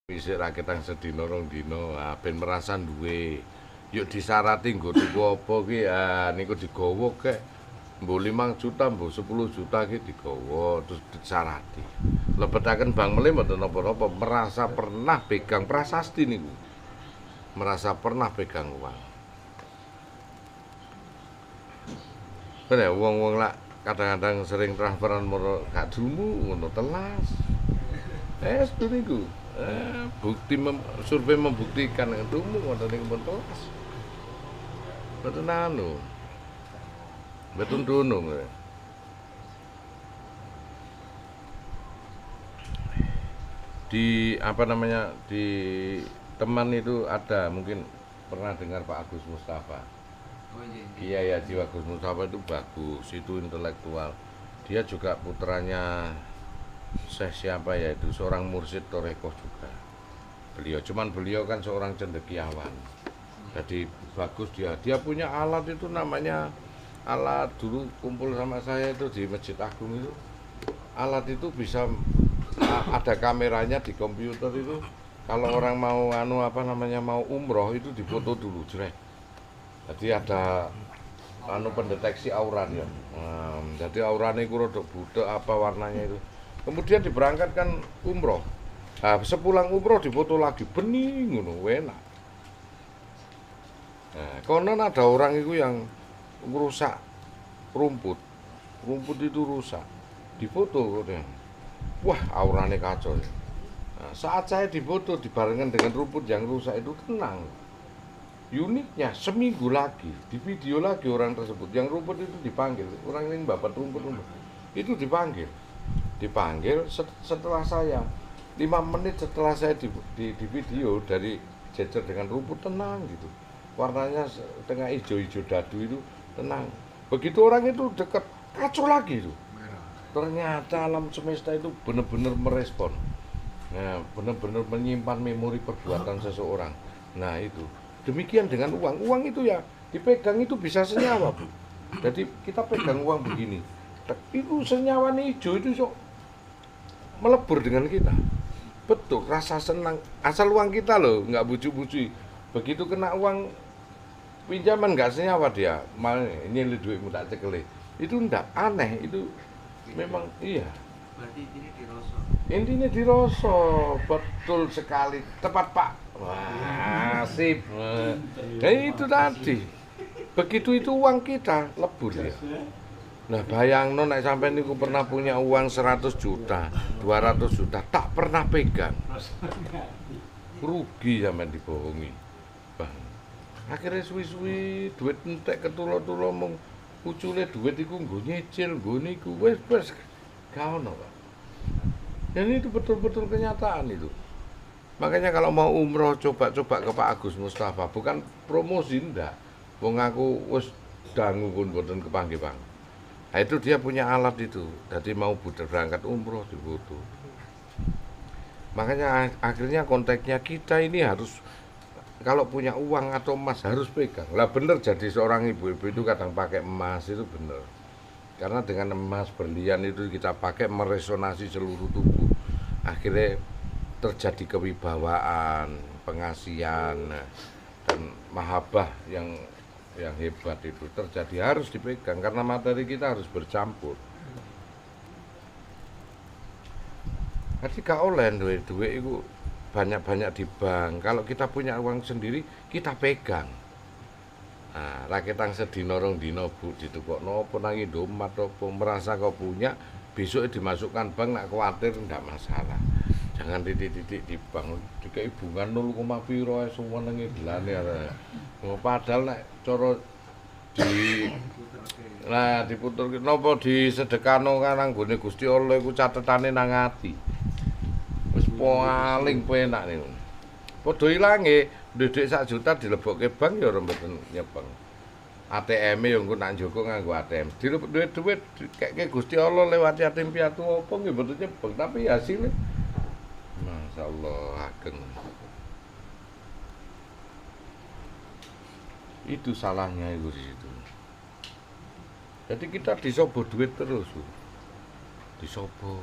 Isik raketang sedina rong dina, ben merasan duwe. Yuk disarati nggo tuku apa ki, niku digawa kek. Mbok 5 juta, mbok 10 juta ki digawa terus disarati. Lebetaken bank melih mboten napa-napa, merasa pernah pegang prasasti niku. Merasa pernah pegang uang. Ben ya wong-wong lak kadang-kadang sering transferan moro gak dumu ngono telas. Itu niku. Bukti survei membuktikan dumu wonten ing pun telas. Mboten anu. Mboten dunung. Di apa namanya, di teman itu ada mungkin pernah dengar Pak Agus Mustafa. Iya ya, Jiwa Agus Mustafa itu bagus, itu intelektual. Dia juga putranya siapa ya itu, seorang mursyid Torekoh juga. Beliau kan seorang cendekiawan. Jadi bagus dia punya alat itu namanya alat, dulu kumpul sama saya itu di Masjid Agung itu. Alat itu bisa ada kameranya di komputer itu. Kalau orang mau mau umroh itu difoto dulu, jrek. Jadi ada pendeteksi aura ya. Jadi auranya itu rodok budak apa warnanya itu. Kemudian diberangkatkan umroh. Sepulang umroh difoto lagi, bening ngono, enak. Konon ada orang itu yang merusak rumput. Rumput itu rusak. Difoto katanya. Wah, auranya kacau. Saat saya difoto dibarengan dengan rumput yang rusak itu tenang. Uniknya seminggu lagi di video lagi orang tersebut yang rumput itu dipanggil, orang yang babat rumput itu dipanggil setelah saya 5 menit setelah saya di video dari jejer dengan rumput tenang gitu, warnanya tengah hijau-hijau dadu itu tenang. Begitu orang itu dekat kacau lagi itu. Ternyata alam semesta itu benar-benar merespon, benar-benar menyimpan memori perbuatan seseorang. Nah itu. Demikian dengan uang itu ya dipegang itu bisa senyawa, Bu. Jadi kita pegang uang begini, itu senyawa hijau itu sok melebur dengan kita. Betul, rasa senang asal uang kita loh, nggak bucu-bucu. Begitu kena uang pinjaman nggak senyawa dia, malah ini duitmu tak cekeli. Itu ndak aneh, itu memang iya. Berarti ini diroso. Intinya diroso, betul sekali, tepat Pak. Wah, sip. Itu tadi. Begitu itu uang kita lebur ya. Nah, bayangno nek sampai niku pernah punya uang 100 juta, 200 juta, tak pernah pegang. Rugi sampean dibohongi. Bang. Akhirnya suwi-suwi duit entek ketulo-tulo mung ucule duit iku nggo nyicil, nggo niku wis gak ono, Pak. Dan itu betul-betul kenyataan itu. Makanya kalau mau umroh coba-coba ke Pak Agus Mustafa, bukan promosi ndak. Wong aku wis dangu pun mboten kepanggih, Bang. Nah, itu dia punya alat itu. Jadi mau berangkat umroh difoto. Makanya akhirnya konteksnya kita ini harus kalau punya uang atau emas harus pegang. Lah bener, jadi seorang ibu-ibu itu kadang pakai emas itu bener. Karena dengan emas berlian itu kita pakai meresonasi seluruh tubuh. Akhirnya terjadi kewibawaan, pengasihan, dan mahabbah yang hebat itu terjadi, harus dipegang karena materi kita harus bercampur. Jadi gak oleh duit itu banyak-banyak di bank. Kalau kita punya uang sendiri kita pegang. Nah, raketang sedina rong dina Bu ditukokno apa nang Indomaret apa merasa kau punya, besok dimasukkan bank, nak khawatir ndak masalah. Jangan titik-titik di bank dikai bunga 0, piro suwenenge belane. Padahal nek cara diputurke napa disedekano nang gone Gusti Allah iku catetane nang ati. Wis paling penak niku. Padha ilange dhuwit 1 juta dilebokke bank ya ora mboten nyepeng. ATM-e ya engko nak njoko nganggo ATM. Duit keke Gusti Allah lewat yatim piatu apa nggih mboten nyepeng, tapi hasilnya masyaallah ageng. Itu salahnya itu di situ. Jadi kita disobo duit terus, Bu. Disobo.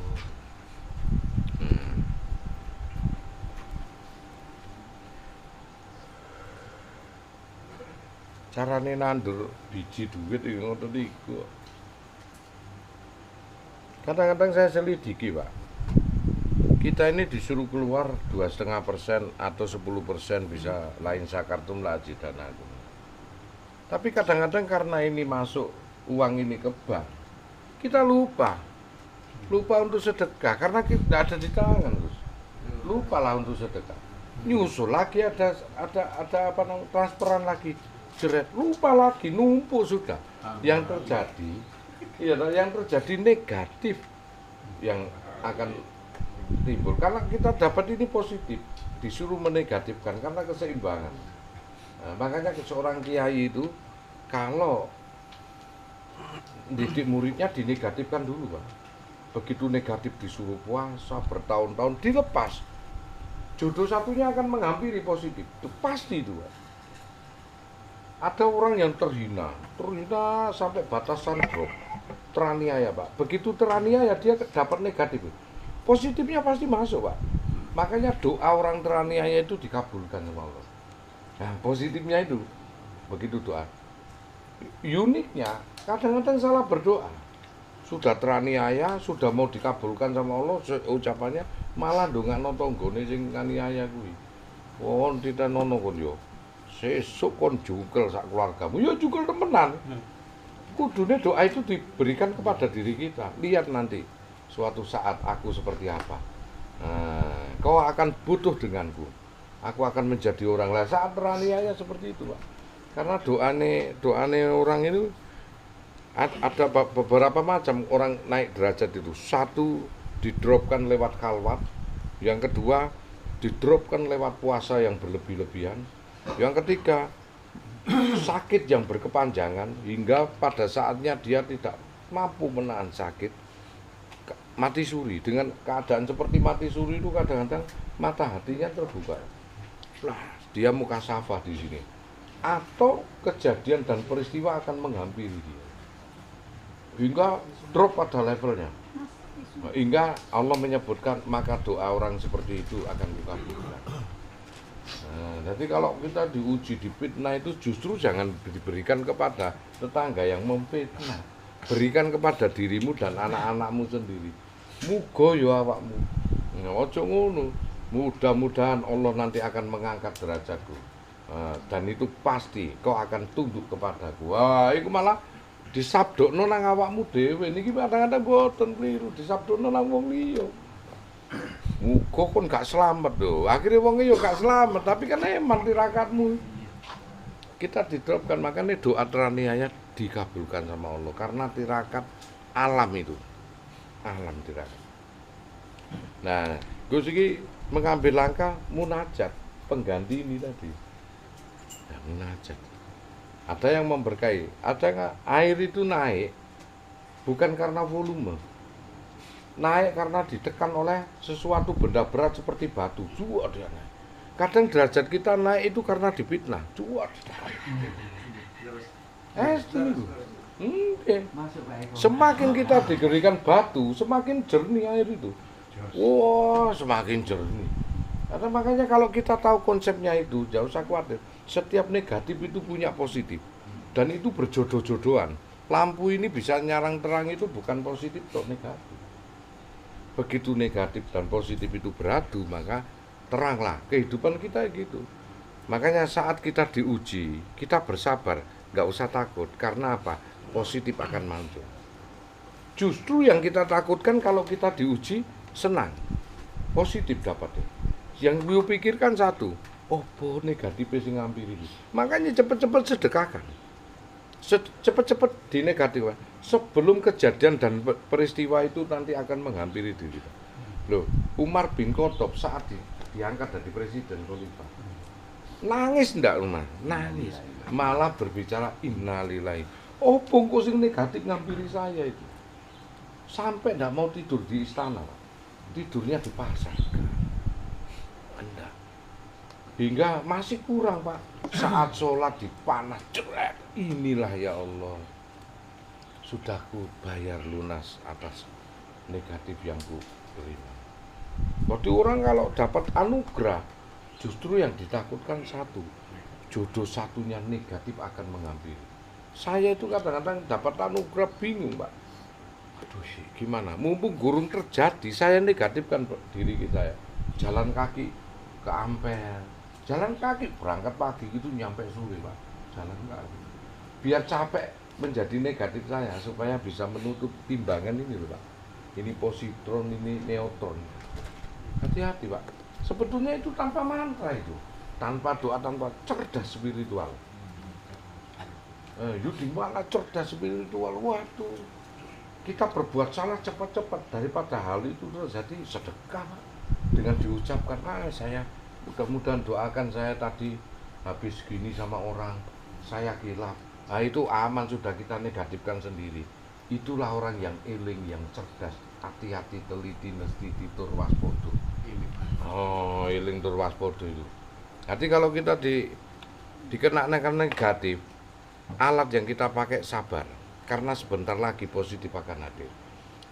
Carane nandur biji duit iki ngoten niku. Kadang-kadang saya selidiki, Pak. Kita ini disuruh keluar 2,5% atau 10% bisa lain sakartum la ajidanakum. Tapi kadang-kadang karena ini masuk uang ini ke bank, kita lupa untuk sedekah karena kita tidak ada di tangan, Gus. Lupalah untuk sedekah. Nyusul lagi ada apa namanya transferan lagi, jeret, lupa lagi, numpuk sudah. Yang terjadi negatif yang akan timbul karena kita dapat ini positif, disuruh menegatifkan karena keseimbangan. Nah, makanya seorang kiai itu kalau didik muridnya dinegatifkan dulu, Pak. Begitu negatif disuruh puasa bertahun-tahun dilepas, jodoh satunya akan menghampiri positif. Itu pasti itu, Pak. Ada orang yang terhina sampai batasan drop, teraniaya, Pak. Begitu teraniaya dia dapat negatif. Positifnya pasti masuk, Pak. Makanya doa orang teraniaya itu dikabulkan sama Allah. Nah, positifnya itu begitu doa. Uniknya, kadang-kadang salah berdoa. Sudah teraniaya, sudah mau dikabulkan sama Allah, ucapannya malah ndongakno tanggane sing kaniaya kuwi. Wong ditenono kon yo. Sesuk kon jungkel sak keluargamu. Ya jungkel temenan. Kudune doa itu diberikan kepada diri kita. Lihat nanti suatu saat aku seperti apa. Nah, kau akan butuh denganku. Aku akan menjadi orang lain. Saat teraniaya seperti itu, Pak. Karena doane orang itu ada beberapa macam orang naik derajat itu. Satu didropkan lewat khalwat, yang kedua didropkan lewat puasa yang berlebih-lebihan, yang ketiga sakit yang berkepanjangan hingga pada saatnya dia tidak mampu menahan sakit, mati suri. Dengan keadaan seperti mati suri itu kadang-kadang mata hatinya terbuka. Nah, dia mukasafah di sini. Atau kejadian dan peristiwa akan menghampiri dia. Hingga drop pada levelnya. Hingga Allah menyebutkan maka doa orang seperti itu akan dikabulkan. Nah, jadi kalau kita diuji, difitnah itu justru jangan diberikan kepada tetangga yang memfitnah. Berikan kepada dirimu dan anak-anakmu sendiri. Muga yo awakmu. Ojo ngono. Mudah-mudahan Allah nanti akan mengangkat derajatku. Dan itu pasti kau akan tunduk kepadaku. Wah, itu malah disabdokno nang awakmu dhewe. Niki kadang-kadang boten kliru disabdokno nang wong liya. Muga kon gak selamat lho. Akhirnya wong yo gak selamat, tapi kan eman tirakatmu. Kita didropkan, makanya doa teraniaya dikabulkan sama Allah karena tirakat alam itu. Alam tirakat. Nah, Gus iki mengambil langkah munajat, pengganti ini tadi. Ya, munajat. Ada yang memberkahi, ada yang air itu naik bukan karena volume. Naik karena ditekan oleh sesuatu benda berat seperti batu. Jual dia naik. Kadang derajat kita naik itu karena difitnah. Jual ditekan. Semakin kita diberikan batu, semakin jernih air itu. Wah, semakin jernih. Karena makanya kalau kita tahu konsepnya itu, jangan usah khawatir. Setiap negatif itu punya positif. Dan itu berjodoh-jodohan. Lampu ini bisa nyarang terang itu bukan positif atau negatif. Begitu negatif dan positif itu beradu, maka teranglah kehidupan kita gitu. Makanya saat kita diuji, kita bersabar, nggak usah takut. Karena apa? Positif akan muncul. Justru yang kita takutkan kalau kita diuji, senang. Positif dapatnya. Yang lu pikirkan satu, oh negatif sing ngampiri. Makanya cepet-cepet sedekahkan. Cepet-cepet dinegatifkan. Sebelum kejadian dan peristiwa itu nanti akan menghampiri diri kita. Loh, Umar bin Khattab saat diangkat dari presiden khalifah. Nangis enggak Umar? Nangis. Malah berbicara innalillahi. Oh, bungkus yang negatif ngampiri saya itu. Sampai enggak mau tidur di istana. Tidurnya di pasar. Enggak. Hingga masih kurang, Pak. Saat sholat dipanas jeret. Inilah ya Allah. Sudah ku bayar lunas atas negatif yang ku terima. Jadi orang kalau dapat anugerah, justru yang ditakutkan satu, jodoh satunya negatif akan menghampiri. Saya itu kadang-kadang dapat anugerah bingung, Pak. Aduh, gimana? Mumpung gurung terjadi, saya negatifkan diri saya. Jalan kaki ke Ampel, jalan kaki berangkat pagi gitu nyampe sore, Pak. Jalan kaki. Biar capek menjadi negatif saya supaya bisa menutup timbangan ini loh, Pak. Ini positron, ini neutron. Hati-hati, Pak. Sebetulnya itu tanpa mantra itu, tanpa doa, tanpa cerdas spiritual. Di mana cerdas spiritual? Waduh, kita berbuat salah cepat-cepat daripada hal itu terjadi sedekah, Pak. Dengan diucapkan, saya mudah-mudahan doakan saya tadi habis gini sama orang, saya kilaf. Nah itu aman, sudah kita negatifkan sendiri. Itulah orang yang eling, yang cerdas. Hati-hati, teliti, nestiti, tur waspada. Oh, eling tur waspada itu. Jadi kalau kita dikenakan negatif, alat yang kita pakai sabar, karena sebentar lagi positif akan hadir.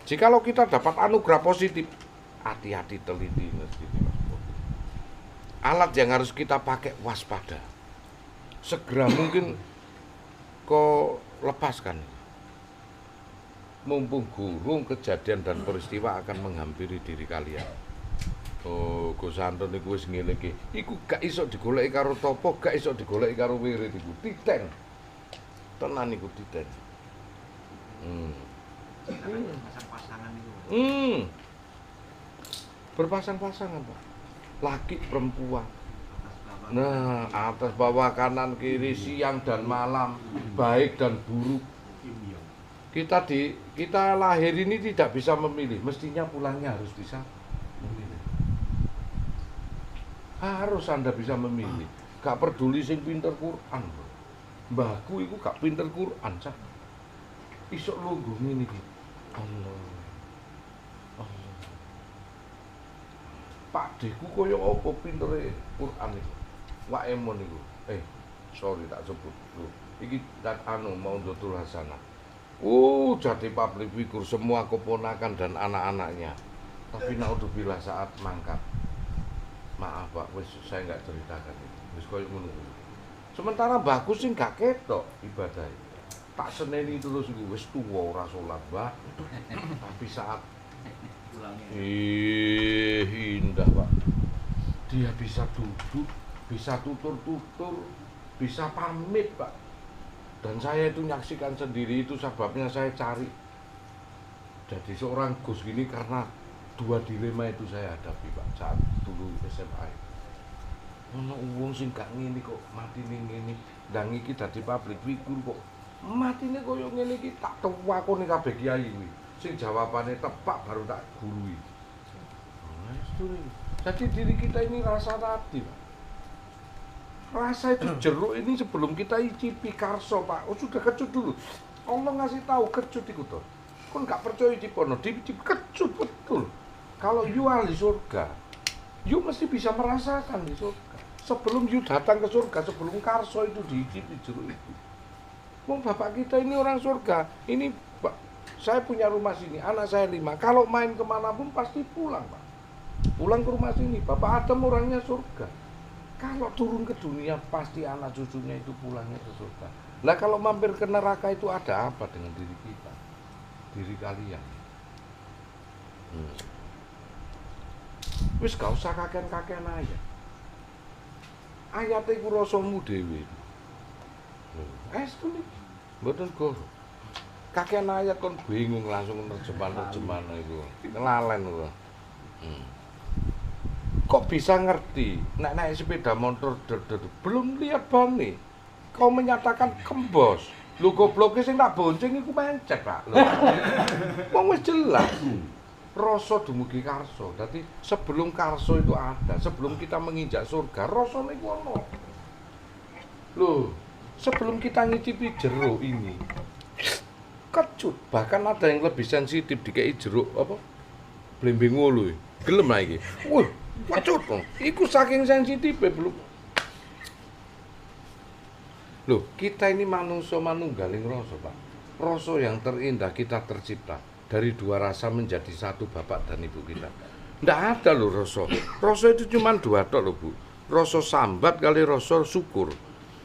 Jikalau kita dapat anugerah positif, hati-hati, teliti, nestiti, waspada. Alat yang harus kita pakai waspada. Segera mungkin kau lepaskan. Mumpung gurung kejadian dan peristiwa akan menghampiri diri kalian. Oh, Gus Anton iku wis ngene iki. Iku gak iso digoleki karo topo, gak iso digoleki karo wirid iku. Titen. Tenan iku titen. Pasang-pasangan itu. Berpasang-pasangan, Pak. Laki perempuan. Nah, atas bawah, kanan kiri, siang dan malam, baik dan buruk. Kita lahir ini tidak bisa memilih, mestinya pulangnya harus bisa memilih. Harus Anda bisa memilih. Gak peduli sing pinter Quran. Mbahku iku gak pinter Quran, Cak. Isok lungguh ngene iki. Allah. Pak Deku kaya apa pintere Quran iku. Wak Emon iku. Sorry tak sebut. Loh, iki dat mau Dotul Hasanah. Jadi public figure, semua keponakan dan anak-anaknya. Tapi naudzubillah saat mangkat. Maaf Pak, saya nggak ceritakan itu. Wis koyo ngono. Sementara bagus sih nggak ketok ibadah. Tak seneni terus iku wis tuwa ora salat, Mbak. Tapi saat indah, Pak. Dia bisa duduk, bisa tutur-tutur, bisa pamit, Pak. Dan saya itu menyaksikan sendiri, itu sebabnya saya cari. Jadi seorang Gus gini karena dua dilema itu saya hadapi, Pak, saat dulu SMA. Ono wong sing gak ngene kok matine ngene, ndang iki dadi public figure kok matine koyo ngene iki, tak tuwakone kabeh kiai kuwi. Sing jawabane tepak baru tak gurui. Jadi diri kita ini rasa tadi, Pak. Rasa itu jeruk ini sebelum kita icipi karso, Pak. Sudah kecut dulu. Allah ngasih tahu kecut itu toh. Kon gak percaya cipono, dicip kecut betul. Kalau you ahli surga, you mesti bisa merasakan di surga. Sebelum you datang ke surga, sebelum karso itu diicipi jeruk itu. Mau bapak kita ini orang surga. Ini Pak, saya punya rumah sini, anak saya 5. Kalau main kemanapun pasti pulang, Pak. Pulang ke rumah sini. Bapak Adam orangnya surga. Kalau turun ke dunia pasti anak cucunya itu pulangnya ke surga. Lah kalau mampir ke neraka itu ada apa dengan diri kita? Diri kalian. Wis gak usah kakean-kakean aja. Ayat iku rasamu dhewe. Estu niki. Mboten goro. Kakean ayat kon bingung langsung nerjemahan iku. Kelalen kok. Kok bisa ngerti? Naik sepeda motor belum lihat bane. Kau menyatakan kembos. Lu goblok sing tak bonceng iku mencet, Pak. Wong wis jelas. Rasa dumugi karso. Dadi sebelum karso itu ada, sebelum kita menginjak surga, rasane iku ono. Loh, sebelum kita ngicipi jeruk ini kecut, bahkan ada yang lebih sensitif dikei jeruk apa? Blimbing wulu. Gelem lah iki. Wah, kecut. Iku saking sensitif belum. Loh, kita ini manusia manunggaling rasa, Pak. Rasa yang terindah kita tercipta dari dua rasa menjadi satu bapak dan ibu kita. Nggak ada loh rasa. Rasa itu cuma dua tok loh, Bu. Rasa sambat kali rasa syukur.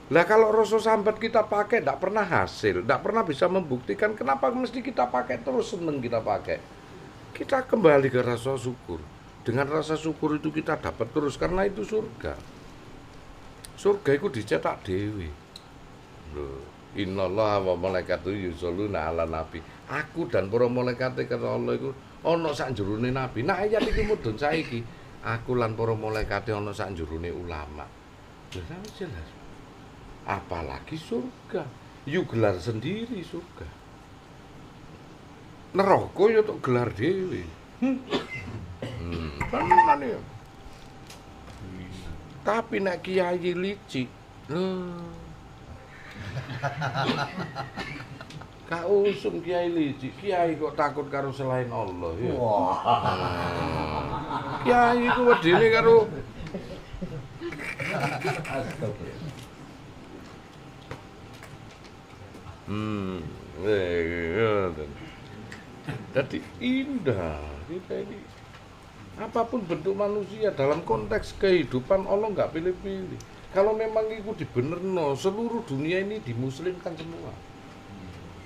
Lah kalau rasa sambat kita pakai tidak pernah hasil, tidak pernah bisa membuktikan, kenapa mesti kita pakai terus, seneng kita pakai. Kita kembali ke rasa syukur. Dengan rasa syukur itu kita dapat terus, karena itu surga. Surga itu dicetak dewi. Innallaha wa malaikatahu yusholluna 'alan nabi. Aku dan para malaikat kata Allah iku ana sak jerone nabi. Nah ayat iki mudhun saiki. Aku lan para malaikat ana sak jerone ulama. Jelas. Apalagi surga. Yu gelar sendiri surga. Neraka ya tok gelar dhewe. Tenan ya. Tapi nek kiai licik, Kak usum kiai licik, kiai kok takut karo selain Allah ya. Kiai ku wedine karo jadi indah kita ini. Apapun bentuk manusia dalam konteks kehidupan Allah nggak pilih-pilih. Kalau memang itu dibenerno, seluruh dunia ini dimuslimkan semua.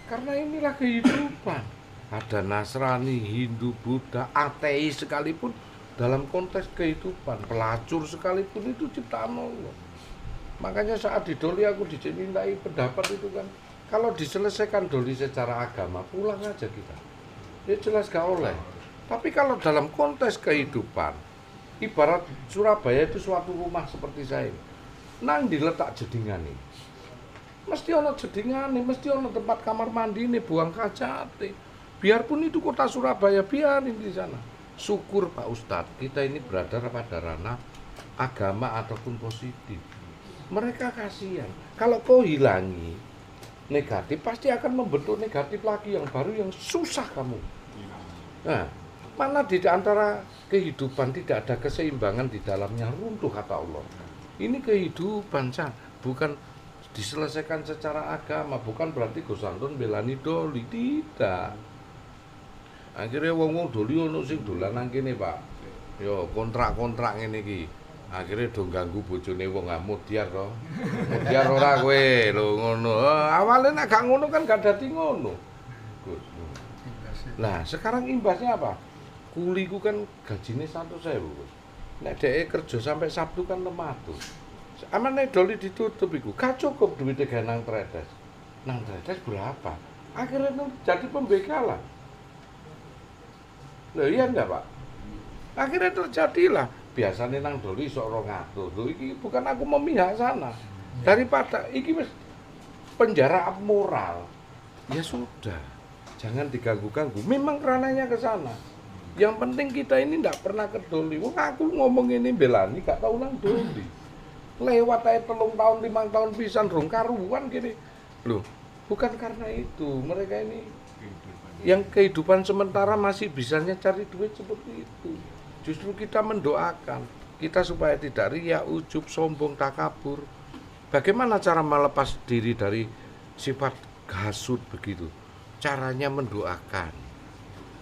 Karena inilah kehidupan. Ada Nasrani, Hindu, Buddha, ateis sekalipun dalam konteks kehidupan, pelacur sekalipun itu ciptaan Allah. Makanya saat di doli aku dimintai pendapat itu kan, kalau diselesaikan doli secara agama, pulang aja kita. Ya jelas gak oleh. Tapi kalau dalam konteks kehidupan, ibarat Surabaya itu suatu rumah seperti saya ini. Nang diletak jedingan ini. Mesti ono jedingan ini, mesti ono tempat kamar mandi ini, buang kacate. Biarpun itu kota Surabaya, biarin di sana. Syukur Pak Ustadz, kita ini berada pada ranah agama ataupun positif. Mereka kasihan. Kalau kau hilangi negatif, pasti akan membentuk negatif lagi yang baru yang susah kamu. Nah, mana di antara kehidupan tidak ada keseimbangan di dalamnya, runtuh kata Allah. Ini kehidupan, bukan diselesaikan secara agama, bukan berarti Gus Antun belani doli, tidak. Akhirnya wong-wong doli ono sing dolanan kene, Pak. Yo kontrak-kontrak ngene iki. Akhirnya do ganggu bojone wong mudiar to. Mudiar ora kowe lho ngono. Awale nek gak ngono kan gak dadi ngono. Gus. Nah, sekarang imbasnya apa? Kuliku kan gajine 100.000, Gus. Nek dhek kerja sampai Sabtu kan 500. Aman nek doli ditutup iku, gak cukup duwite gawe nang tredes. Nang tredes berapa? Akhirnya jadi pembekalan. Loh iya enggak, Pak? Akhirnya terjadilah. Biasanya nang doli sok 200. Loh iki bukan aku memihak sana. Daripada iki wis penjara moral. Ya sudah. Jangan diganggu-ganggu. Memang ranahnya ke sana. Yang penting kita ini ndak pernah ke doli. Wong aku ngomong ini belani gak tau nang doli. Lewat ae 3 tahun 5 tahun pisan rong karuan gini. Loh, bukan karena itu. Mereka ini yang kehidupan sementara masih bisanya cari duit seperti itu. Justru kita mendoakan kita supaya tidak riya, ujub, sombong, takabur. Bagaimana cara melepas diri dari sifat hasud begitu? Caranya mendoakan.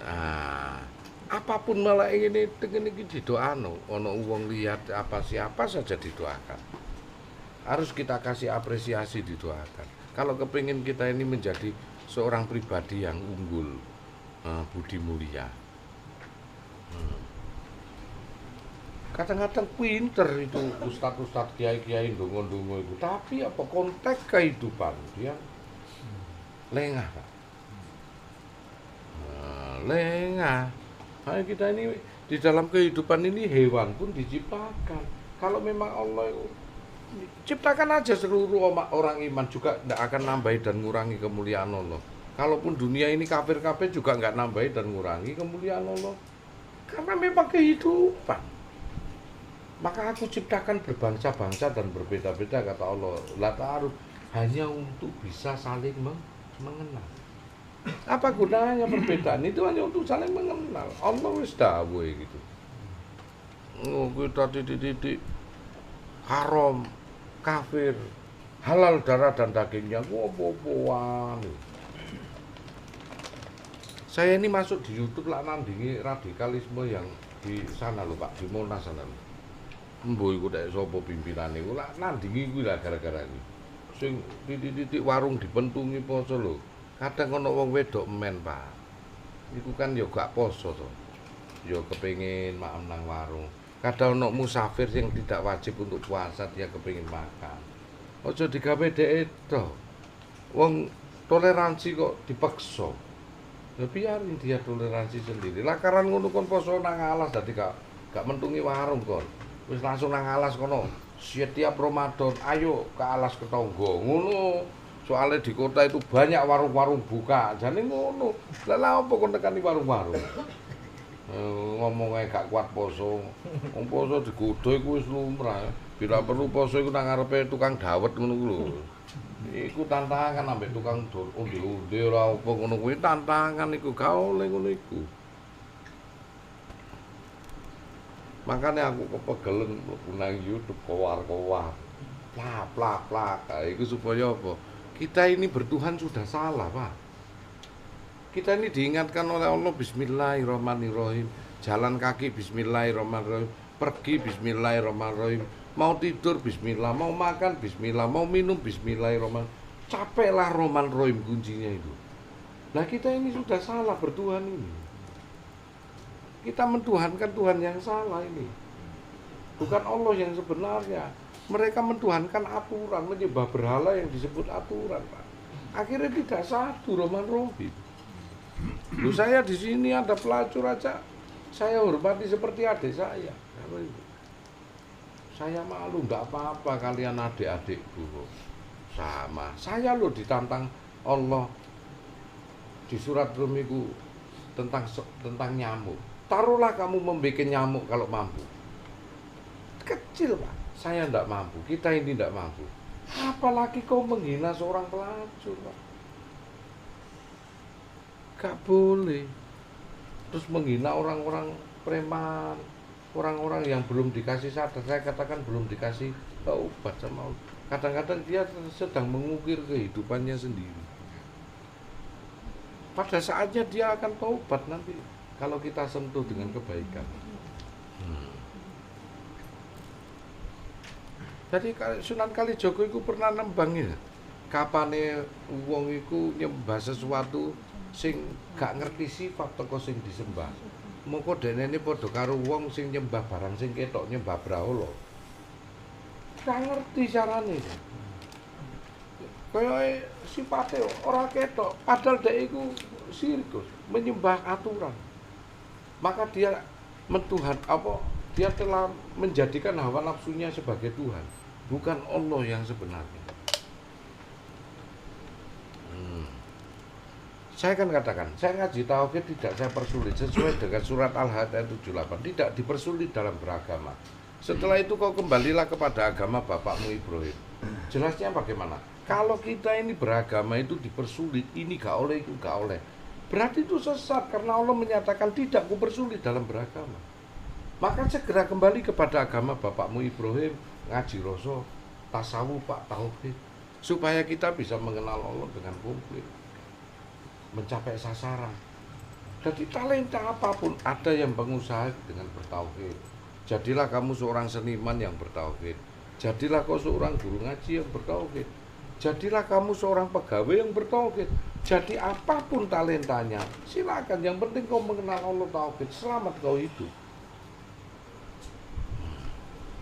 Nah, apapun malah ini dengan ini didoano, ono uang lihat apa siapa saja didoakan. Harus kita kasih apresiasi, didoakan. Kalau kepingin kita ini menjadi seorang pribadi yang unggul, budi mulia. Kadang-kadang pinter itu ustadz-ustadz, kiai-kiai, ndonga-ndonga itu, tapi apa konteks kehidupan dia lengah, Pak. Lengah. Nah, kita ini di dalam kehidupan ini hewan pun diciptakan. Kalau memang Allah ciptakan aja seluruh orang iman juga tidak akan nambahi dan ngurangi kemuliaan Allah. Kalaupun dunia ini kafir-kafir juga nggak nambahi dan ngurangi kemuliaan Allah. Karena memang kehidupan. Maka aku ciptakan berbangsa-bangsa dan berbeda-beda kata Allah. La ta'aruf, hanya untuk bisa saling mengenal. Apa gunanya perbedaan itu? Hanya untuk saling mengenal. Allah wis dawuh gitu. Oh, kita titik-titik haram, kafir, halal darah dan dagingnya, apa-apaan. Saya ini masuk di YouTube lah nandingi radikalisme yang di sana loh Pak, di Monas sana loh. Mboh iku dek sapa pimpinane iku lah nandingi kuwi lah gara-gara iki. Sing titik-titik warung dipentungi poso lho. Kadang ana wong wedok men, Pak. Iku kan ya gak poso to. Ya kepengin makan nang warung. Kadang ana musafir yang tidak wajib untuk puasa dia kepengin makan. Aja digawe dhek to. Wong toleransi kok dipaksa. Ya biarin dia toleransi sendiri. Lakaran ngono kon poso nang alas dadi gak mentungi warung kon. Wis langsung nang alas kono. Setiap Ramadan, ayo ke alas ketonggo. Ngono. Soalnya di kota itu banyak warung-warung buka. Jane ngono. Lah apa kon nekani warung-warung? Ngomong ae gak kuat poso. Wong poso digodho iku wis lumrah. Bila perlu poso iku nang ngarepe tukang dawet ngono ku lho. Iku tantangan ambek tukang undi-undi ora apa ngono kuwi tantangan iku gak oleh ngono iku. Makanya aku kepegelen nang YouTube kowar-kowar. Plak. Itu supaya apa? Kita ini bertuhan sudah salah, Pak. Kita ini diingatkan oleh Allah bismillahirrahmanirrahim. Jalan kaki bismillahirrahmanirrahim. Pergi bismillahirrahmanirrahim. Mau tidur bismillah, mau makan bismillah, mau minum bismillahirrahmanirrahim. Capeklah Rahman-Rahim kuncinya itu. Nah, kita ini sudah salah bertuhan ini. Kita mentuhankan Tuhan yang salah ini. Bukan Allah yang sebenarnya. Mereka mentuhankan aturan, menyembah berhala yang disebut aturan, Pak. Akhirnya tidak satu Rahman-Rahim. Loh, saya di sini ada pelacur aja, saya hormati seperti adik saya. Saya malu, enggak apa-apa kalian adik-adikku. Sama. Saya loh ditantang Allah di surat Rum itu tentang nyamuk. Taruhlah kamu membuat nyamuk kalau mampu. Kecil, Pak. Saya tidak mampu. Kita ini tidak mampu. Apalagi kau menghina seorang pelacur, Pak. Gak boleh. Terus menghina orang-orang preman, orang-orang yang belum dikasih sadar. Saya katakan belum dikasih taubat sama Allah. Kadang-kadang dia sedang mengukir kehidupannya sendiri. Pada saatnya dia akan taubat nanti. Kalau kita sentuh dengan kebaikan. Jadi Sunan Kalijaga itu pernah nembangin. Kapane wong iku nyembah sesuatu sing gak ngerti sifat teko sing disembah. Mongko denene padha karo wong sing nyembah barang sing ketok nyembah brahala. Gak ngerti carane. Kaya sifate ora ketok, padahal dhek iku sirkus, menyembah aturan. Maka dia dia telah menjadikan hawa nafsunya sebagai Tuhan, bukan Allah yang sebenarnya. Saya kan katakan, saya ngaji tauhid tidak saya persulit sesuai dengan surat Al-Had ayat 78, tidak dipersulit dalam beragama. Setelah itu kau kembalilah kepada agama bapakmu Ibrahim. Jelasnya bagaimana? Kalau kita ini beragama itu dipersulit, ini gak oleh, itu gak oleh. Berarti itu sesat karena Allah menyatakan tidak kupersulit dalam beragama. Maka segera kembali kepada agama bapakmu Ibrahim, ngaji rasa, tasawuf, Pak, tauhid, supaya kita bisa mengenal Allah dengan komplit, mencapai sasaran. Jadi talenta apapun ada yang pengusaha dengan bertauhid. Jadilah kamu seorang seniman yang bertauhid. Jadilah kau seorang guru ngaji yang bertauhid. Jadilah kamu seorang pegawai yang bertauhid. Jadi apapun talentanya, silakan. Yang penting kau mengenal Allah tauhid, selamat kau hidup.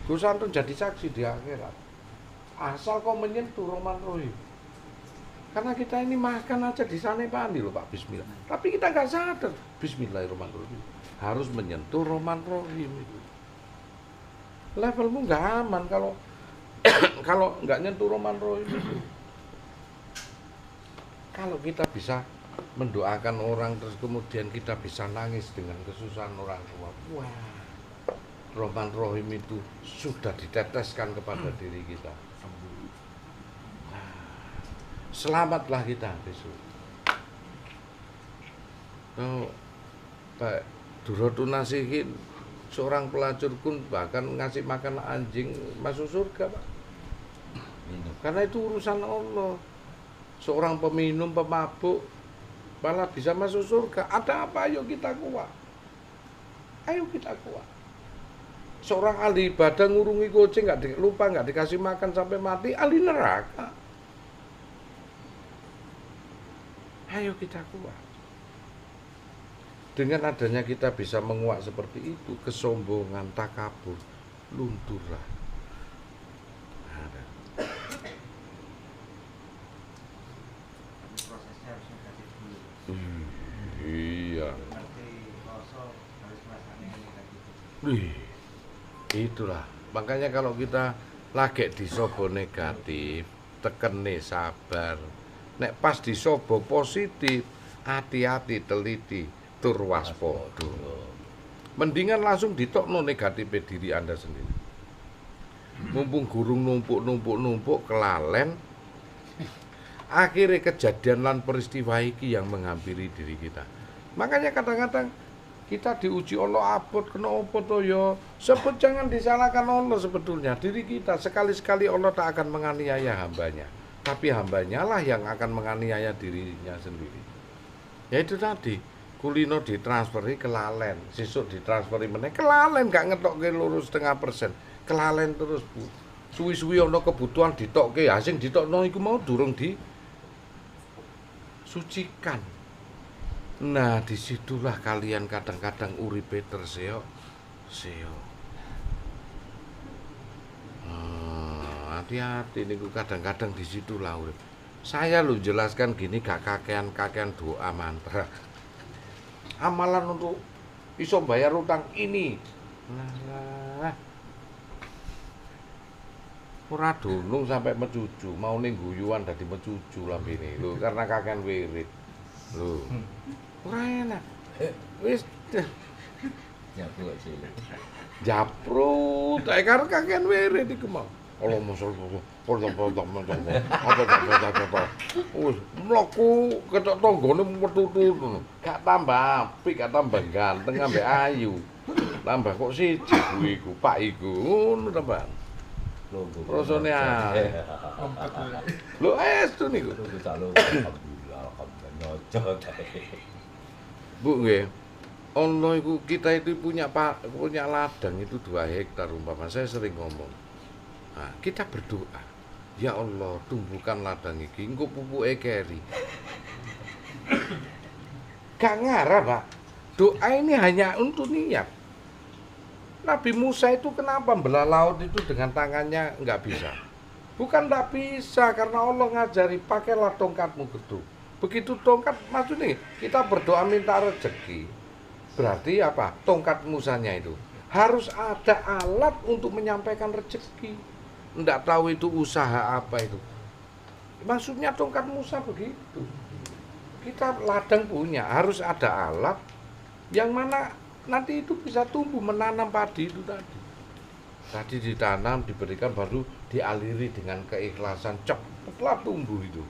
Gus Antun jadi saksi di akhirat. Asal kau menyentuh Rahman-Rahim. Karena kita ini makan aja di sana pandi loh Pak, bismillah. Tapi kita nggak sadar, bismillahirrahmanirrahim. Harus menyentuh Rahman-Rahim itu. Levelmu nggak aman kalau kalau nggak nyentuh Rahman-Rahim itu. Kalau kita bisa mendoakan orang terus kemudian kita bisa nangis dengan kesusahan orang tua, wah, Rahman-Rahim itu sudah diteteskan kepada diri kita. Selamatlah kita besok. Oh, Pak Duratu Nasihin, seorang pelacur pun bahkan ngasih makan anjing masuk surga, Pak. Karena itu urusan Allah. Seorang peminum, pemabuk malah bisa masuk surga. Ada apa? Ayo kita kuat. Ayo kita kuat. Seorang ahli ibadah ngurungi kucing lupa nggak dikasih makan sampai mati, ahli neraka. Ayo kita kuat. Dengan adanya kita bisa menguat seperti itu, kesombongan, takabur, lunturlah. Ada. Prosesnya harus negatif dulu. Iya. Nanti kosong harus merasakan yang negatif. Wih, itulah. Makanya kalau kita lagi disobo negatif, tekene sabar. Nek pas disobo positif, hati-hati, teliti, tur waspada. Mendingan langsung ditokno negatif diri Anda sendiri. Mumpung gurung numpuk kelalen, akhirnya kejadian lan peristiwa iki yang menghampiri diri kita. Makanya kadang-kadang kita diuji Allah abot kena apa to ya. Sebut jangan disalahkan Allah sebetulnya. Diri kita sekali-sekali Allah tak akan menganiaya hambanya. Tapi hambanya lah yang akan menganiaya dirinya sendiri. Ya itu tadi, kulino ditransferi kelalen, sesuk ditransferi meneh kelalen, gak ngetokke 2,5%. Kelalen terus, Bu. Suwi-suwi ana kebutuhan ditokke, sing ditokno iku mau durung disucikan. Nah, disitulah kalian kadang-kadang uripe terseo. Hati-hati niku kadang-kadang disitulah urip. Saya lu jelaskan gini gak kakean doa mantra. Amalan untuk iso bayar utang ini. Nah, ora dunung sampai mecucu, mau ning guyuan dadi mecucu lambene lho karena kakean wirid. Lho. Ora enak. Wis Japrut, karena kakean wirid iku mau. Allah masuk wis mlaku ketok tanggane metu-metu ngono. Gak tambah apik, gak tambah ganteng ambek ayu. Tambah kok siji kuwi iku, Pak iku. Ngono tambah. Rasane lho estu niku. Alhamdulillah Bu nggih. Allah iku kita itu punya ladang itu 2 hektar umpama. Saya sering ngomong. Nah, kita berdoa, ya Allah, tumbuhkan ladang iki, engko pupuke keri. Gak ngarah, Pak. Doa ini hanya untuk niat. Nabi Musa itu kenapa belah laut itu dengan tangannya nggak bisa? Bukan nggak bisa, karena Allah ngajari pakailah tongkatmu gedung. Begitu tongkat, maksudnya kita berdoa minta rezeki. Berarti apa? Tongkat Musanya itu harus ada alat untuk menyampaikan rezeki. Nggak tahu itu usaha apa itu. Maksudnya tongkat Musa begitu. Kita ladang punya, harus ada alat yang mana nanti itu bisa tumbuh, menanam padi itu tadi. Tadi ditanam, diberikan, baru dialiri dengan keikhlasan, cepatlah tumbuh itu.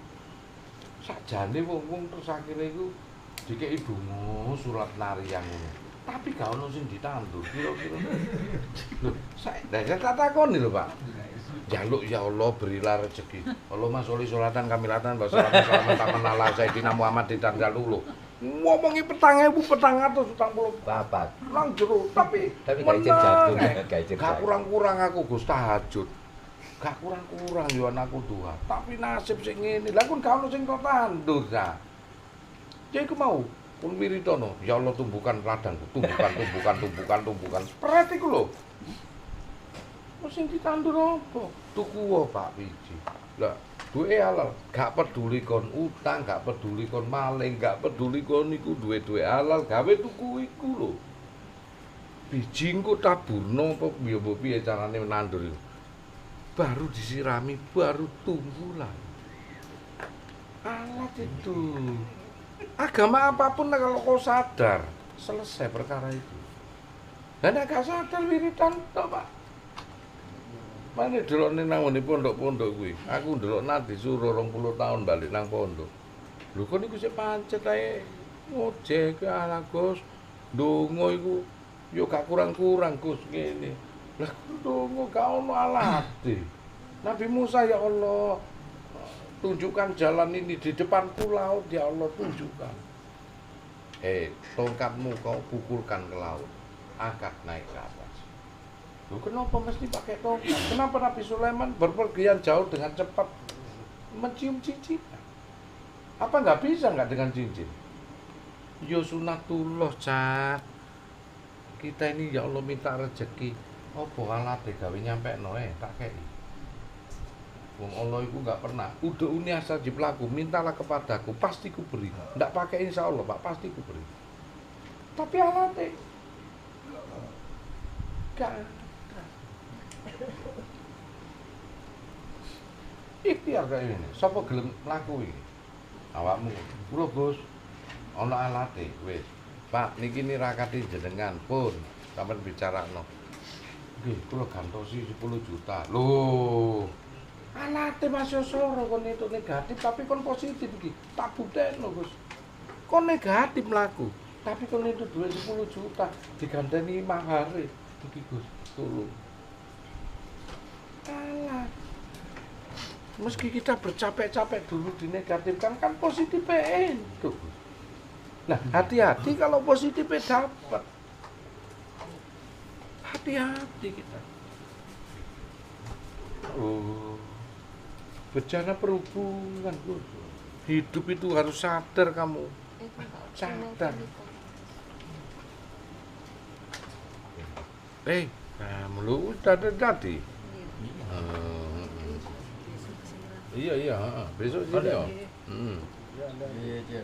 Sakjane wong terus akhirnya itu dikei donga surat nariyang ngono. Tapi gak ono sing ditandur, kira-kira. Lho, saya tak takoni lho, Pak. Jaluk ya Allah berilah rezeki. Allahumma sholli sholatan kamilatan wa salamun ala sayyidina Muhammad ditanjalulu. Ngomongi 4.400 nang jero tapi gak jatuh, gak kurang-kurang aku Gus tahajud. Gak kurang-kurang yo anakku duha. Tapi nasib sing ngene. Lah kun gak ono sing kok tandur ta. Ya iku mau pun wiritono. Ya Allah tumbuhkan ladangku, tumbuhkan. Spread iku lho. Sing ditandur apa? Tuku Pak biji. Lah, duwe halal, gak peduli kon utang, gak peduli kon maling, gak peduli kon iku duwe halal, gawe tuku iku lho. Biji engko taburno apa piye carane nandur iku. Baru disirami, baru tumbuhlah. Alat itu. Agama apapun kalau kau sadar, selesai perkara itu. Dan gak sadar wiridan tok, Pak. Mane delokne nang ngene pondok-pondok kuwi. Aku ndelokna disuruh 20 tahun balik nang pondok. Lho kok niku sik pancet ae ngojek ala Gus. Ndonga iku yo gak kurang-kurang Gus ngene. Lah ndonga gak ono alate. Nabi Musa ya Allah tunjukkan jalan ini di depanku laut ya Allah tunjukkan. Tongkatmu kau pukulkan ke laut. Angkat naik ke atas. Loh, kenapa mesti pakai tongkat? Kenapa Nabi Sulaiman berpergian jauh dengan cepat mencium cicikan? Apa nggak bisa nggak dengan cincin? Yo sunatullah, Cak. Kita ini ya Allah minta rezeki. Apa alate gawe nyampekno tak kei. Wong Allah iku nggak pernah. Udah uni asal jiplaku, mintalah kepadaku, pasti ku beri. Nggak pakai insya Allah, Pak, pasti ku beri. Tapi alate gak ada. Ikhtiar kayak ini. Sapa gelem mlaku iki? Awakmu. Kula Gus, ana alate wis. Pak, niki nirakati jenengan pun sampean bicarano. Nggih, kula gantosi 10 juta. Loh. Alate Mas Yosoro kon itu negatif tapi kon positif iki. Tak buktekno, Gus. Kon negatif mlaku, tapi kon itu duit 10 juta digandani mahare. Iki Gus, tolong. Alah. Meski kita bercapek-capek dulu dinegatifkan kan positifnya itu. Nah, hati-hati kalau positifnya dapat. Hati-hati kita. Oh, bencana perhubungan, Gus. Hidup itu harus sadar kamu. Sadar. Kamu lu udah tadi. Iya, besok sini ya. Iya.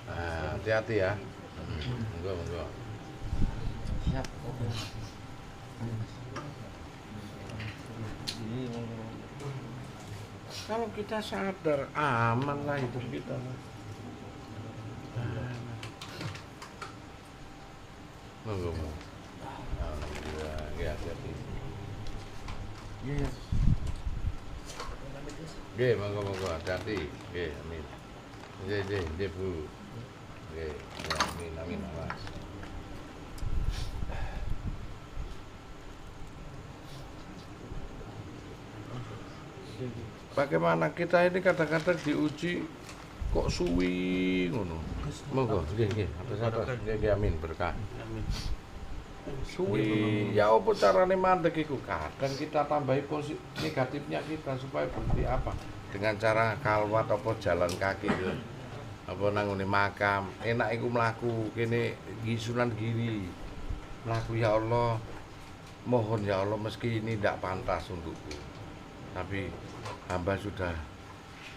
Hati-hati ya. Monggo. Siap. Kalau kita sadar, aman lah hidup kita. Monggo. Alhamdulillah, ya hati-hati. Iya. Nggih, monggo hati-hati. Nggih, amin. Nggih, Bu. Nggih, amin, Mas. Bagaimana kita ini kadang-kadang diuji kok suwi ngono. Monggo, nggih, atas. Nggih, amin, berkah. Amin. Suwi, ya apa carane mandek iku? Kadang kita tambahi negatifnya kita supaya bukti apa? Dengan cara kalwat apa jalan kaki gitu. Apa nangone makam, enak iku mlaku kene Sunan Giri. Mlaku ya Allah. Mohon ya Allah meski ini tidak pantas untukku. Tapi hamba sudah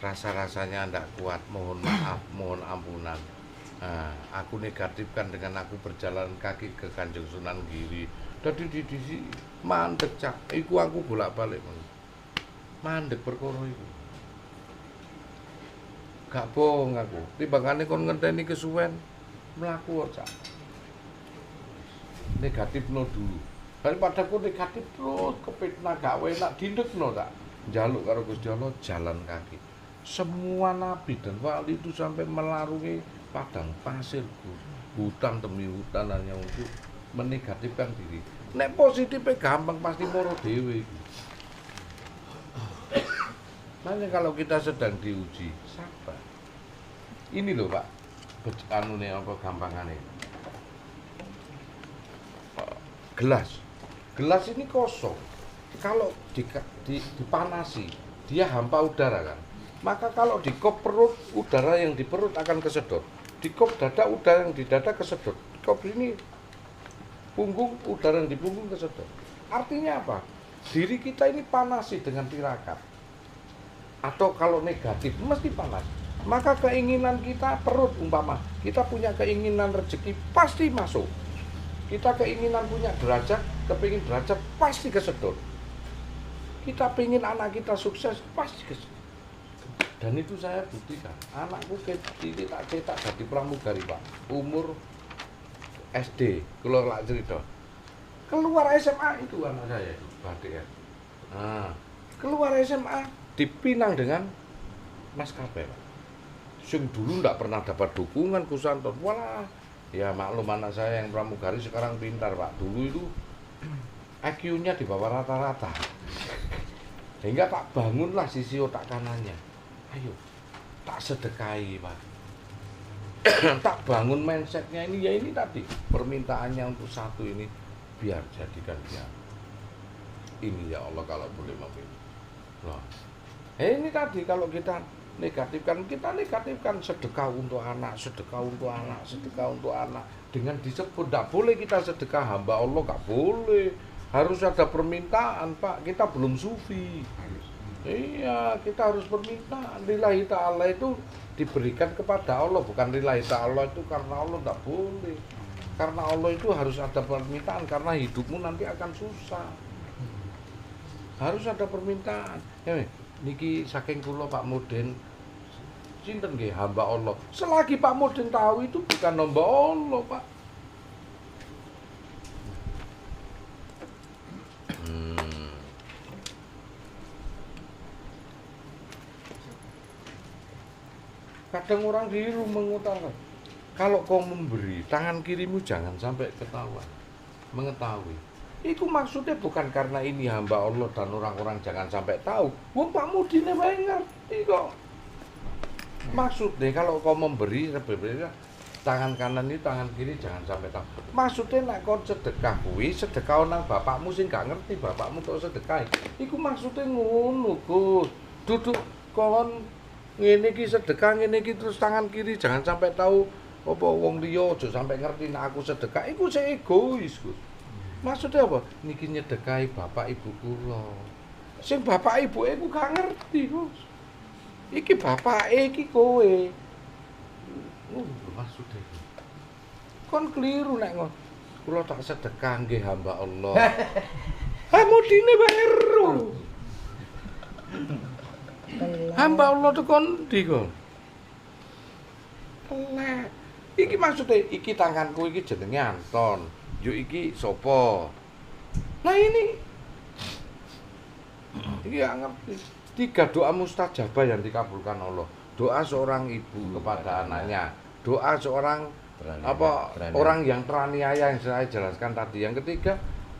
rasa-rasanya tidak kuat, mohon maaf, mohon ampunan. Nah, aku negatifkan dengan aku berjalan kaki ke Kanjeng Sunan Giri. Dadi di mandek Cak. Iku aku bolak-balik. Mandek perkara iku. Gak bohong aku. Timbangane kon ngenteni kesuwen mlaku Cak. Negatifno dulu. Daripada ku negatif terus kepitnah gak enak dindekno tak. Njaluk karo Gusti Allah jalan kaki. Semua nabi dan wali itu sampai melarungi padang pasir, hutan demi hutan hanya untuk menegatifkan diri. Nek positifnya gampang pasti moro dewe. Makanya kalau kita sedang diuji, sabar. Ini loh Pak, anune apa gampangane. Gelas ini kosong. Kalau dipanasi, dia hampa udara kan. Maka kalau di kop perut, udara yang di perut akan kesedot. Di kop dada, udara yang di dada kesedot. Di kop ini punggung, udara yang di punggung kesedot. Artinya apa? Diri kita ini panasi dengan tirakat. Atau kalau negatif, mesti panas. Maka keinginan kita perut umpama. Kita punya keinginan rezeki, pasti masuk. Kita keinginan punya derajat, kepingin derajat, pasti kesedot. Kita pingin anak kita sukses, pasti kesedot. Dan itu saya buktikan, anakku ini tak cetak jadi pramugari Pak, umur SD, kalau lak cerita. Keluar SMA itu anak saya itu, Badik ya. Nah, keluar SMA dipinang dengan maskapai Pak. Sing dulu ndak pernah dapat dukungan Kusanton, walah, ya maklum anak saya yang pramugari sekarang pintar Pak. Dulu itu IQ-nya di bawah rata-rata, sehingga tak bangunlah sisi otak kanannya. Ayo, tak sedekahi Pak. Tak bangun mindsetnya ini, ya ini tadi permintaannya untuk satu ini, biar jadikan dia. Ini ya Allah kalau boleh memilih. Loh, Ini tadi kalau kita negatifkan sedekah untuk anak, sedekah untuk anak, sedekah untuk anak. Dengan disebut tidak boleh kita sedekah hamba Allah, nggak boleh. Harus ada permintaan, Pak. Kita belum sufi. Iya, kita harus permintaan. Lillahi ta'ala itu diberikan kepada Allah, bukan lillahi ta'ala itu karena Allah, tidak boleh. Karena Allah itu harus ada permintaan, karena hidupmu nanti akan susah. Harus ada permintaan. Ya, niki saking kula Pak Mudin, sinten nggih hamba Allah. Selagi Pak Mudin tahu itu bukan hamba Allah, Pak. Kadang orang keliru mengutarakan, kalau kau memberi, tangan kirimu jangan sampai ketahuan, mengetahui. Itu maksudnya bukan karena ini hamba Allah dan orang-orang jangan sampai tahu. Wong Pak Mudine wae ngerti kok. Maksudnya kalau kau memberi, tangan kanan ini tangan kiri jangan sampai tahu. Maksudnya nek kau sedekah kuwi, sedekah nang bapakmu sing gak ngerti bapakmu kok sedekah. Iku maksudnya ngono, Gus. Duduk kon ngene iki sedekah ngene iki terus tangan kiri jangan sampai tahu apa wong liya aja sampai ngerti nek aku sedekah. Iku sing egois, Gus. Maksudnya apa? Niki nyedekahi bapak ibu kula. Sing bapak ibu iku gak ngerti, Gus. Iki bapake iki kowe. Maksudnya kon keliru nek ngono. Kula tak sedekah nggih hamba Allah. Ha mudine baru. Hamba Allah tuh kon ndi kon? Kelek. Iki maksudnya iki tanganku iki jenenge Anton. Yo iki sapa? Nah ini gak ngerti. 3 doa mustajabah yang dikabulkan Allah. Doa seorang ibu kepada anaknya. Doa seorang orang yang teraniaya yang saya jelaskan tadi. Yang ketiga,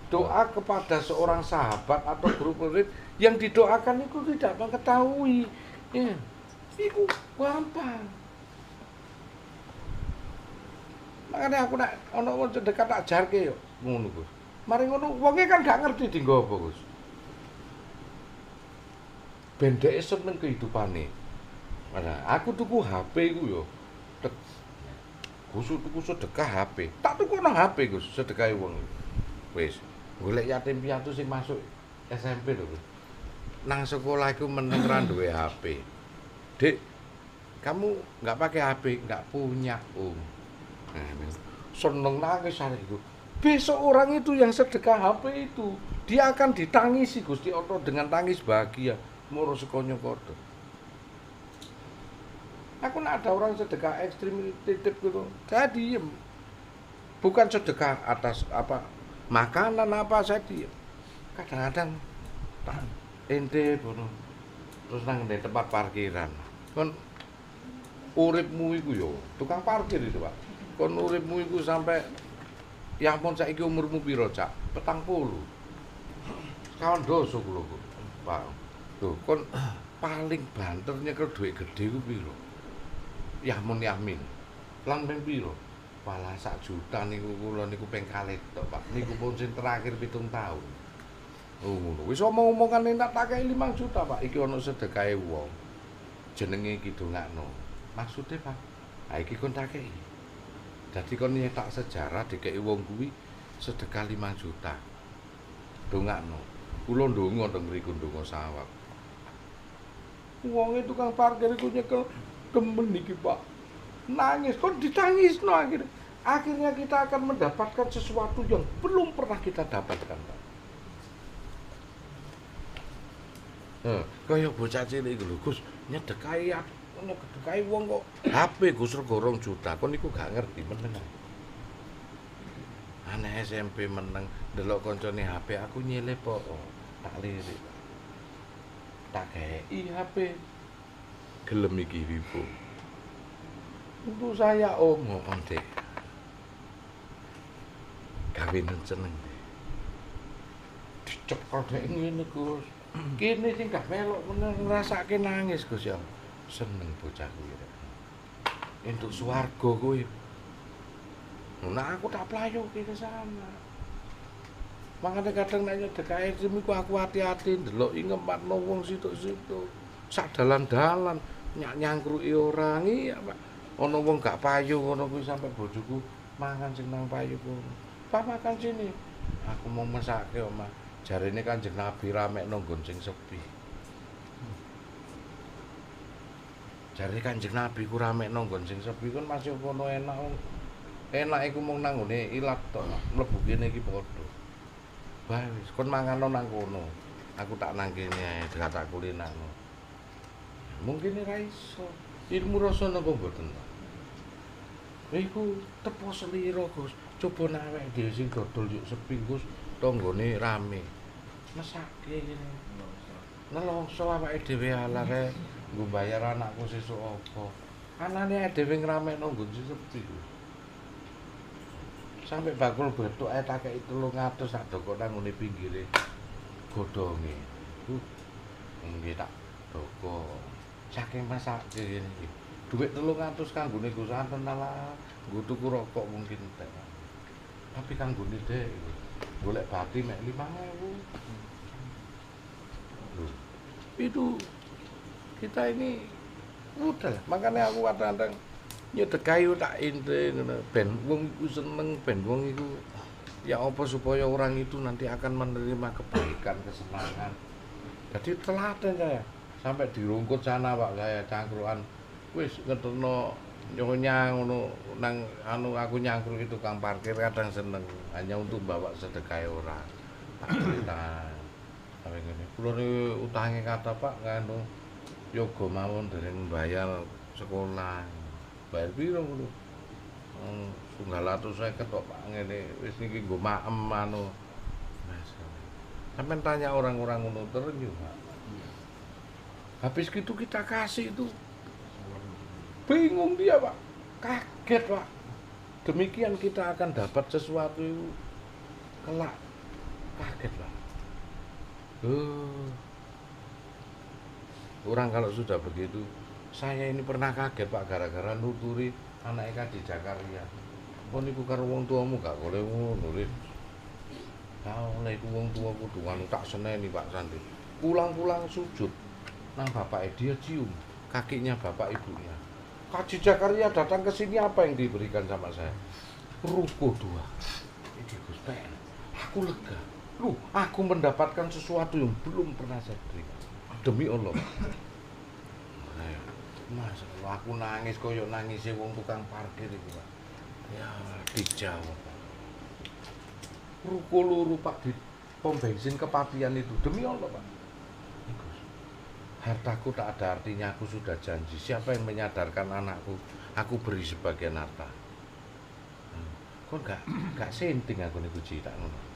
doa kepada seorang sahabat atau guru murid yang didoakan itu tidak mengetahui. Ya, itu gampang. Makanya aku nak ono sedekah tak jarke yo ngono, Gus. Mari ngono wonge kan gak ngerti dienggo apa, Gus. Ben dhek seneng kehidupane. Nah, aku tuku HP iku yo. Gus tuku sedekah HP. Tak tuku nang HP, Gus, sedekahe wong. Wis, golek yatim piatu sing masuk SMP lho, Gus. Nang sekolah iku meneng ra duwe HP. Dik, kamu nggak pakai HP, nggak punya, seneng nangis hari itu. Besok orang itu yang sedekah HP itu, dia akan ditangisi Gusti Allah dengan tangis bahagia. Moro sekonyo kodo. Aku nak ada orang sedekah ekstrim titip gitu, saya diem. Bukan sedekah atas apa makanan apa, saya diem. Kadang-kadang ente bono terus nang di tempat parkiran. Kon uripmu iku yo tukang parkir itu, Pak. Kon uripmu iku sampai ya ampun saiki umurmu piro, Cak? 40. Kawan doso kula, Pak. Tuh, kon paling banter nyekel dhuwit gedhe ku piro? Ya ampun yamin. Lan ping piro? Walah 1 juta niku kula niku ping kalih tok, Pak. Niku pun sing terakhir 7 tahun. Oh ngono. Wis omong-omongan tak takehi 5 juta, Pak. Iki ana sedekahe wong. Jenenge iki dongakno. Maksude, Pak, ha iki kon takehi. Dadi kon nyetak sejarah dikeki wong kuwi sedekah 5 juta. Dongakno. Kula ndonga teng mriku ndonga sawab. Wonge tukang parkir iku nyekel demen iki, Pak. Nangis, kon ditangisno akhirnya. Akhirnya kita akan mendapatkan sesuatu yang belum pernah kita dapatkan, Pak. Kaya bocah cilik iku lho, Gus, nyedekahi wong kok HP Gus rego 2 juta. Kon niku gak ngerti meneng. Anak SMP meneng delok kancane HP, aku nyilih po. Tak lirik. Tak kei HP. Gelem iki Vivo. Untuk saya ngono, Dek. Kawinen seneng. Dicekel dek ngene, Gus. Kene sing gak melok ngrasake nangis, Gus ya. Seneng bocah kuwi. Entuk swarga kuwi. Nah aku tak playoke ke sana. Makanya kadang nek nyedekahe iku aku hati-hati ndelok ngempatno wong situ-situ. sak dalan-dalan nyangkruki orang iya Pak. Ana wong gak payu ngono kuwi sampe bojoku mangan sing nang payu kono. Pak makan sini. Aku mau mesake omah. Jarine Kanjeng Nabi ramekno nggon sing sepi. Jare Kanjeng Nabi ku ramekno nggon sing sepi kan masih kono enak. Enak iku mung nang ngene ilat tok. Mlebu kene iki padha. Bae wis kon manganno nang kono. Aku tak nang kene ae tak kulinakno. Mungkin ora iso. Ilmu rasa napa mboten? Iku tepo selira, Gus. Coba nek awake dhewe sing dodol yuk sepi, Gus, tanggane rame. Mesake kene. Nelongso awake dhewe alare nggo bayar anakku sesuk apa. Anane dhewe ngramekno nggon sing sepi, Gus. Sampai bakul betuk ae tak kei 300 sak doko nang ngene pinggire godhonge. Nggih tak doko. Saking mesake ngene iki. Dhuwit 300 kanggone Gus Anten ala nggo tuku rokok mungkin entek. Tapi kanggone dhek golek bati mek 5.000. Loh, itu kita ini udah, makanya aku kadang-kadang nyedekai tak inti ngono ben wong iku seneng, ben wong iku ya apa supaya orang itu nanti akan menerima kebaikan, kesenangan. Jadi telaten saya sampai dirungkut sana Pak saya cangkruan wis ngeteno nyonya ngono nang anu aku nyangkruk itu tukang parkir kadang seneng hanya untuk bawa sedekah orang. Tak cerita. Sampai ngene. Kula niku utange kata Pak nganu yoga mawon dereng bayar sekolah. Bayar piro ngono? 150 tok Pak ngene wis niki nggo maem anu. Sampai tanya orang-orang ngono terenyuh Pak. Habis gitu kita kasih itu bingung dia Pak, kaget Pak. Demikian kita akan dapat sesuatu itu kelak, kaget Pak. Orang kalau sudah begitu, saya ini pernah kaget Pak gara-gara nuturi anak Eka di Jakarta. Oh niku karo wong tuamu gak boleh ngono lho. Kalau iku wong tua kudu anu tak seneni Pak Sandi. Pulang-pulang sujud nang bapaknya dia cium kakinya bapak ibunya. Kaji Jakarta datang ke sini apa yang diberikan sama saya? Ruko 2. Ini Gus PN. Aku lega. Loh, aku mendapatkan sesuatu yang belum pernah saya berikan. Demi Allah. Mas, aku nangis koyo nangise wong tukang parkir itu, Pak. Ya, dijawab. Ruko loro Pak di pom bensin Kepabian itu. Demi Allah, Pak. Hartaku tak ada artinya, aku sudah janji. Siapa yang menyadarkan anakku, aku beri sebagian harta. Kok gak senting aku niku tak ngono.